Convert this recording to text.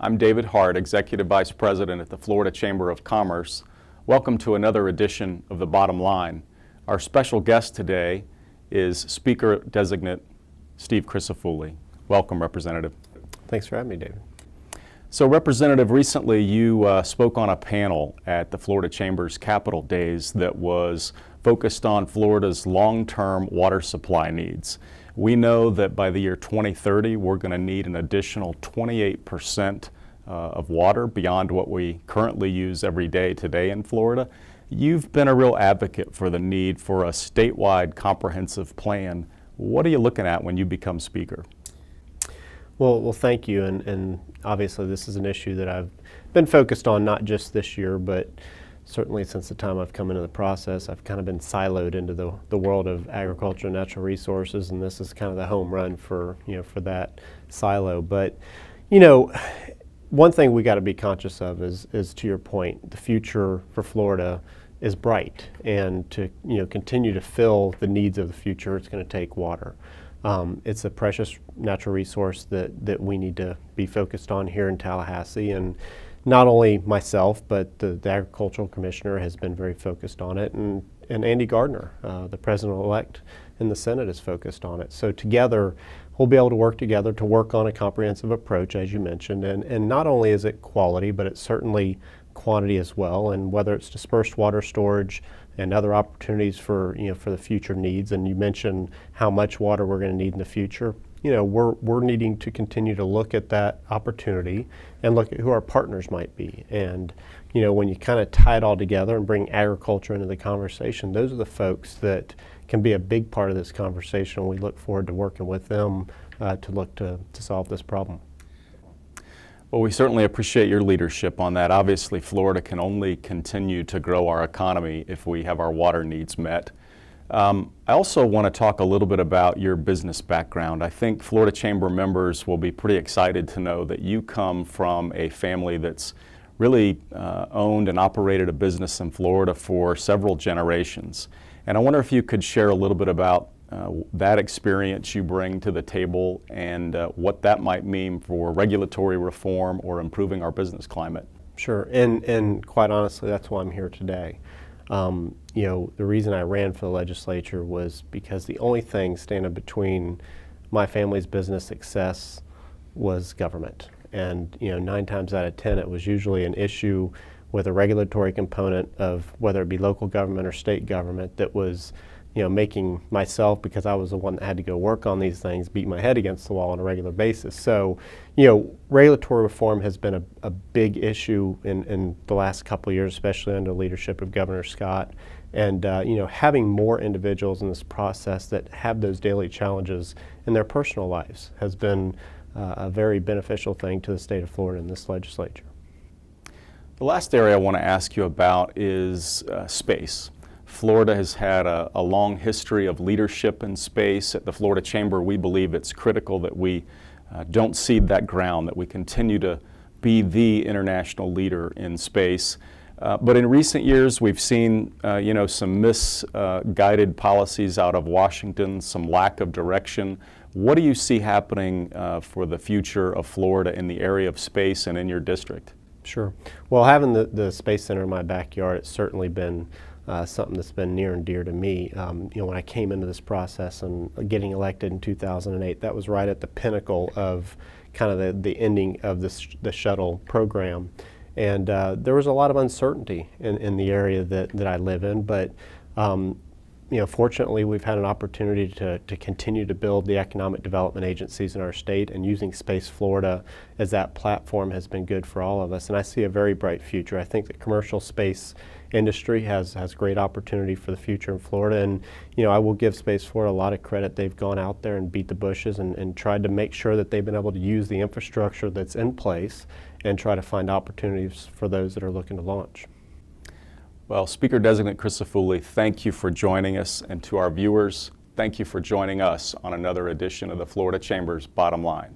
I'm David Hart, Executive Vice President at the Florida Chamber of Commerce. Welcome to another edition of The Bottom Line. Our special guest today is Speaker-designate Steve Crisafulli. Welcome, Representative. Thanks for having me, David. So, Representative, recently you spoke on a panel at the Florida Chamber's Capitol Days that was focused on Florida's long-term water supply needs. We know that by the year 2030, we're going to need an additional 28% of water beyond what we currently use every day today in Florida. You've been a real advocate for the need for a statewide comprehensive plan. What are you looking at when you become Speaker? Well, thank you. And obviously this is an issue that I've been focused on not just this year, but certainly since the time I've come into the process. I've kind of been siloed into the world of agriculture and natural resources, and this is kind of the home run for that silo. But one thing we got to be conscious of is to your point, the future for Florida is bright, and to continue to fill the needs of the future, it's going to take water. It's a precious natural resource that we need to be focused on here in Tallahassee, and not only myself, but the agricultural commissioner has been very focused on it, and Andy Gardner, the president-elect in the Senate, is focused on it. So together, we'll be able to work together to work on a comprehensive approach, as you mentioned, and not only is it quality, but it's certainly quantity as well, and whether it's dispersed water storage and other opportunities for the future needs. And you mentioned how much water we're going to need in the future. We're needing to continue to look at that opportunity and look at who our partners might be. And when you kind of tie it all together and bring agriculture into the conversation, those are the folks that can be a big part of this conversation. We look forward to working with them to look to solve this problem. Well, we certainly appreciate your leadership on that. Obviously, Florida can only continue to grow our economy if we have our water needs met. I also want to talk a little bit about your business background. I think Florida Chamber members will be pretty excited to know that you come from a family that's really owned and operated a business in Florida for several generations. And I wonder if you could share a little bit about that experience you bring to the table and what that might mean for regulatory reform or improving our business climate. Sure, and quite honestly, that's why I'm here today. The reason I ran for the legislature was because the only thing standing between my family's business success was government. And 9 times out of 10, it was usually an issue with a regulatory component of whether it be local government or state government that was making myself, because I was the one that had to go work on these things, beat my head against the wall on a regular basis. So, regulatory reform has been a big issue in the last couple of years, especially under the leadership of Governor Scott. And, having more individuals in this process that have those daily challenges in their personal lives has been a very beneficial thing to the state of Florida in this legislature. The last area I want to ask you about is space. Florida has had a long history of leadership in space. At the Florida Chamber, we believe it's critical that we don't cede that ground, that we continue to be the international leader in space. But in recent years, we've seen some misguided policies out of Washington, some lack of direction. What do you see happening for the future of Florida in the area of space and in your district? Sure. Well, having the Space Center in my backyard, it's certainly been something that's been near and dear to me. When I came into this process and getting elected in 2008, that was right at the pinnacle of kind of the ending of the shuttle program. And there was a lot of uncertainty in the area that I live in, but fortunately we've had an opportunity to continue to build the economic development agencies in our state, and using Space Florida as that platform has been good for all of us. And I see a very bright future. I think the commercial space industry has great opportunity for the future in Florida, and I will give Space Florida a lot of credit. They've gone out there and beat the bushes and tried to make sure that they've been able to use the infrastructure that's in place and try to find opportunities for those that are looking to launch. Well, Speaker-designate Crisafulli, thank you for joining us, and to our viewers, thank you for joining us on another edition of the Florida Chamber's Bottom Line.